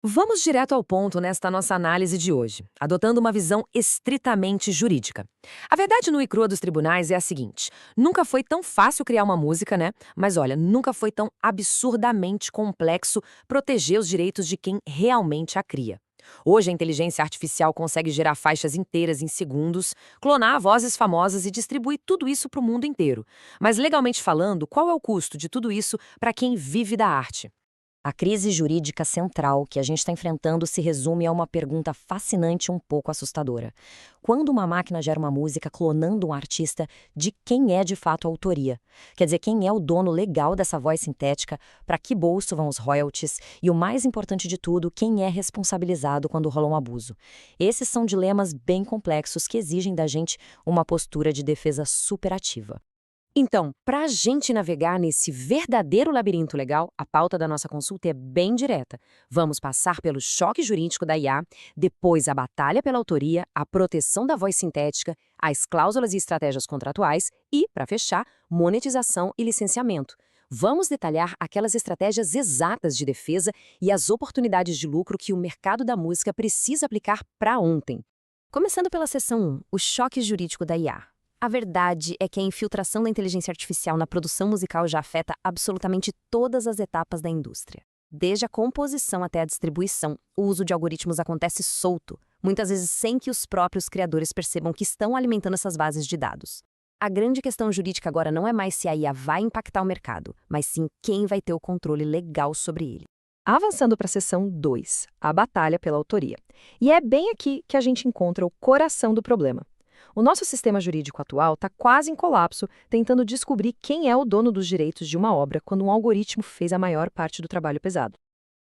Vamos direto ao ponto nesta nossa análise de hoje, adotando uma visão estritamente jurídica. A verdade nua e crua dos tribunais é a seguinte: nunca foi tão fácil criar uma música, né? Mas olha, nunca foi tão absurdamente complexo proteger os direitos de quem realmente a cria. Hoje, a inteligência artificial consegue gerar faixas inteiras em segundos, clonar vozes famosas e distribuir tudo isso para o mundo inteiro. Mas, legalmente falando, qual é o custo de tudo isso para quem vive da arte? A crise jurídica central que a gente está enfrentando se resume a uma pergunta fascinante e um pouco assustadora. Quando uma máquina gera uma música clonando um artista, de quem é de fato a autoria? Quer dizer, quem é o dono legal dessa voz sintética, para que bolso vão os royalties e, o mais importante de tudo, quem é responsabilizado quando rola um abuso? Esses são dilemas bem complexos que exigem da gente uma postura de defesa superativa. Então, para a gente navegar nesse verdadeiro labirinto legal, a pauta da nossa consulta é bem direta. Vamos passar pelo choque jurídico da IA, depois a batalha pela autoria, a proteção da voz sintética, as cláusulas e estratégias contratuais e, para fechar, monetização e licenciamento. Vamos detalhar aquelas estratégias exatas de defesa e as oportunidades de lucro que o mercado da música precisa aplicar para ontem. Começando pela seção 1, o choque jurídico da IA. A verdade é que a infiltração da inteligência artificial na produção musical já afeta absolutamente todas as etapas da indústria. Desde a composição até a distribuição, o uso de algoritmos acontece solto, muitas vezes sem que os próprios criadores percebam que estão alimentando essas bases de dados. A grande questão jurídica agora não é mais se a IA vai impactar o mercado, mas sim quem vai ter o controle legal sobre ele. Avançando para a seção 2, a batalha pela autoria. E é bem aqui que a gente encontra o coração do problema. O nosso sistema jurídico atual está quase em colapso, tentando descobrir quem é o dono dos direitos de uma obra quando um algoritmo fez a maior parte do trabalho pesado.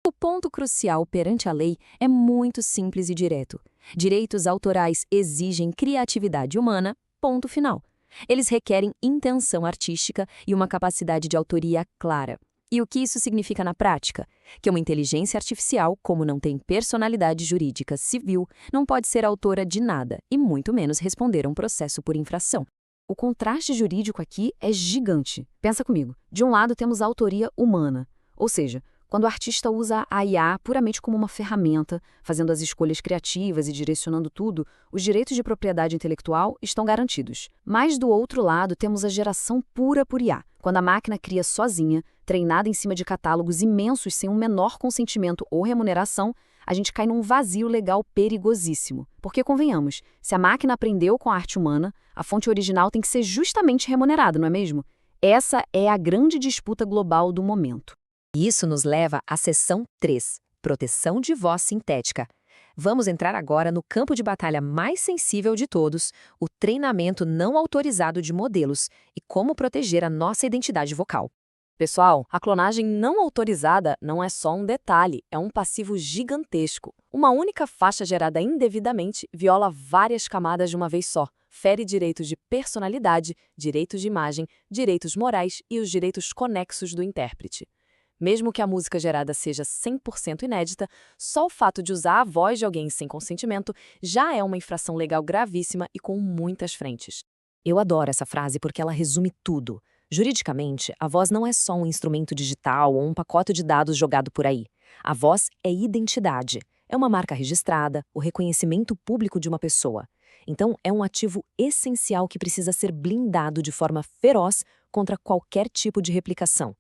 O ponto crucial perante a lei é muito simples e direto. Direitos autorais exigem criatividade humana, ponto final. Eles requerem intenção artística e uma capacidade de autoria clara. E o que isso significa na prática? Que uma inteligência artificial, como não tem personalidade jurídica civil, não pode ser autora de nada e muito menos responder a um processo por infração. O contraste jurídico aqui é gigante. Pensa comigo. De um lado temos a autoria humana, ou seja, quando o artista usa a IA puramente como uma ferramenta, fazendo as escolhas criativas e direcionando tudo, os direitos de propriedade intelectual estão garantidos. Mas do outro lado temos a geração pura por IA, quando a máquina cria sozinha, treinada em cima de catálogos imensos sem um menor consentimento ou remuneração, a gente cai num vazio legal perigosíssimo. Porque, convenhamos, se a máquina aprendeu com a arte humana, a fonte original tem que ser justamente remunerada, não é mesmo? Essa é a grande disputa global do momento. Isso nos leva à seção 3, proteção de voz sintética. Vamos entrar agora no campo de batalha mais sensível de todos, o treinamento não autorizado de modelos e como proteger a nossa identidade vocal. Pessoal, a clonagem não autorizada não é só um detalhe, é um passivo gigantesco. Uma única faixa gerada indevidamente viola várias camadas de uma vez só, fere direitos de personalidade, direitos de imagem, direitos morais e os direitos conexos do intérprete. Mesmo que a música gerada seja 100% inédita, só o fato de usar a voz de alguém sem consentimento já é uma infração legal gravíssima e com muitas frentes. Eu adoro essa frase porque ela resume tudo. Juridicamente, a voz não é só um instrumento digital ou um pacote de dados jogado por aí. A voz é identidade. É uma marca registrada, o reconhecimento público de uma pessoa. Então, é um ativo essencial que precisa ser blindado de forma feroz contra qualquer tipo de replicação.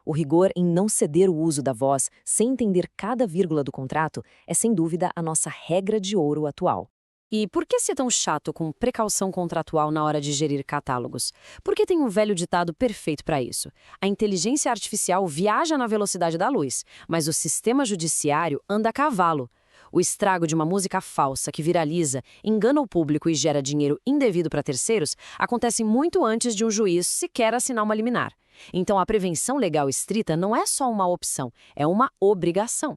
O rigor em não ceder o uso da voz sem entender cada vírgula do contrato é, sem dúvida, a nossa regra de ouro atual. E por que ser tão chato com precaução contratual na hora de gerir catálogos? Porque tem um velho ditado perfeito para isso. A inteligência artificial viaja na velocidade da luz, mas o sistema judiciário anda a cavalo. O estrago de uma música falsa que viraliza, engana o público e gera dinheiro indevido para terceiros acontece muito antes de um juiz sequer assinar uma liminar. Então, a prevenção legal estrita não é só uma opção, é uma obrigação.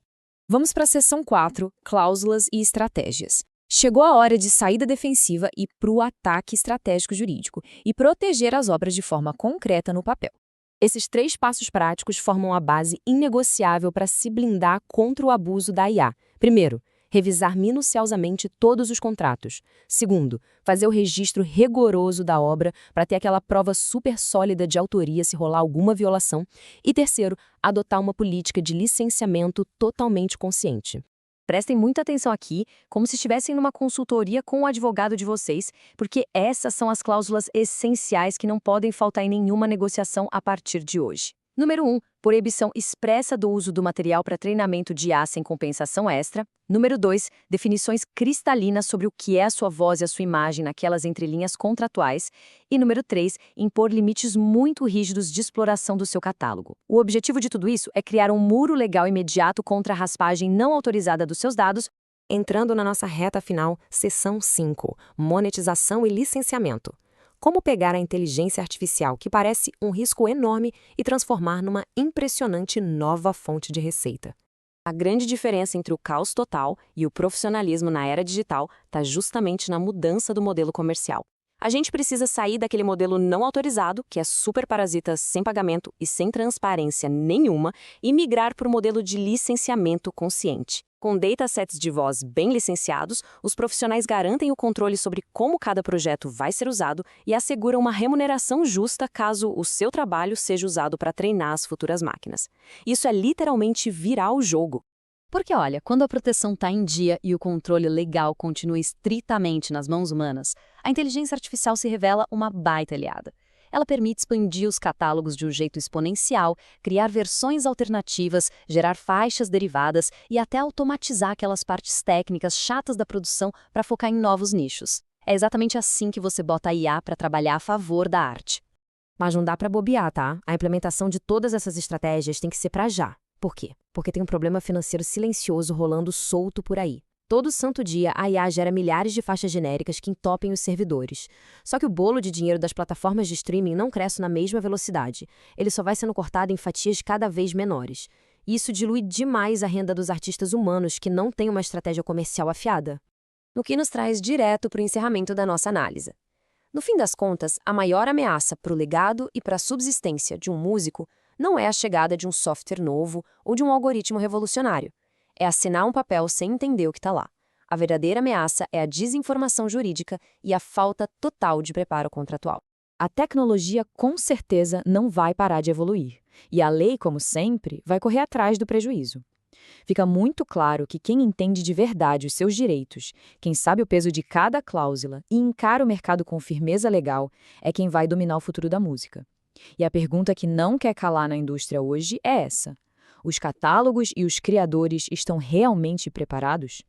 Vamos para a seção 4, cláusulas e estratégias. Chegou a hora de sair da defensiva e para o ataque estratégico jurídico e proteger as obras de forma concreta no papel. Esses 3 passos práticos formam a base inegociável para se blindar contra o abuso da IA. Primeiro, revisar minuciosamente todos os contratos. Segundo, fazer o registro rigoroso da obra para ter aquela prova super sólida de autoria se rolar alguma violação. E terceiro, adotar uma política de licenciamento totalmente consciente. prestem muita atenção aqui, como se estivessem numa consultoria com o advogado de vocês, porque essas são as cláusulas essenciais que não podem faltar em nenhuma negociação a partir de hoje. Número 1. Proibição expressa do uso do material para treinamento de IA sem compensação extra. Número 2. Definições cristalinas sobre o que é a sua voz e a sua imagem naquelas entrelinhas contratuais. E número 3. Impor limites muito rígidos de exploração do seu catálogo. O objetivo de tudo isso é criar um muro legal imediato contra a raspagem não autorizada dos seus dados. Entrando na nossa reta final, seção 5, monetização e licenciamento. Como pegar a inteligência artificial, que parece um risco enorme, e transformar numa impressionante nova fonte de receita. A grande diferença entre o caos total e o profissionalismo na era digital está justamente na mudança do modelo comercial. A gente precisa sair daquele modelo não autorizado, que é super parasita sem pagamento e sem transparência nenhuma, e migrar para o modelo de licenciamento consciente. Com datasets de voz bem licenciados, os profissionais garantem o controle sobre como cada projeto vai ser usado e asseguram uma remuneração justa caso o seu trabalho seja usado para treinar as futuras máquinas. Isso é literalmente virar o jogo. Porque olha, quando a proteção está em dia e o controle legal continua estritamente nas mãos humanas, a inteligência artificial se revela uma baita aliada. Ela permite expandir os catálogos de um jeito exponencial, criar versões alternativas, gerar faixas derivadas e até automatizar aquelas partes técnicas chatas da produção para focar em novos nichos. É exatamente assim que você bota a IA para trabalhar a favor da arte. Mas não dá para bobear, tá? A implementação de todas essas estratégias tem que ser para já. Por quê? Porque tem um problema financeiro silencioso rolando solto por aí. Todo santo dia, a IA gera milhares de faixas genéricas que entopem os servidores. Só que o bolo de dinheiro das plataformas de streaming não cresce na mesma velocidade. Ele só vai sendo cortado em fatias cada vez menores. E isso dilui demais a renda dos artistas humanos que não têm uma estratégia comercial afiada. O que nos traz direto para o encerramento da nossa análise. No fim das contas, a maior ameaça para o legado e para a subsistência de um músico não é a chegada de um software novo ou de um algoritmo revolucionário. É assinar um papel sem entender o que está lá. A verdadeira ameaça é a desinformação jurídica e a falta total de preparo contratual. A tecnologia, com certeza, não vai parar de evoluir. E a lei, como sempre, vai correr atrás do prejuízo. Fica muito claro que quem entende de verdade os seus direitos, quem sabe o peso de cada cláusula e encara o mercado com firmeza legal, é quem vai dominar o futuro da música. E a pergunta que não quer calar na indústria hoje é essa: os catálogos e os criadores estão realmente preparados?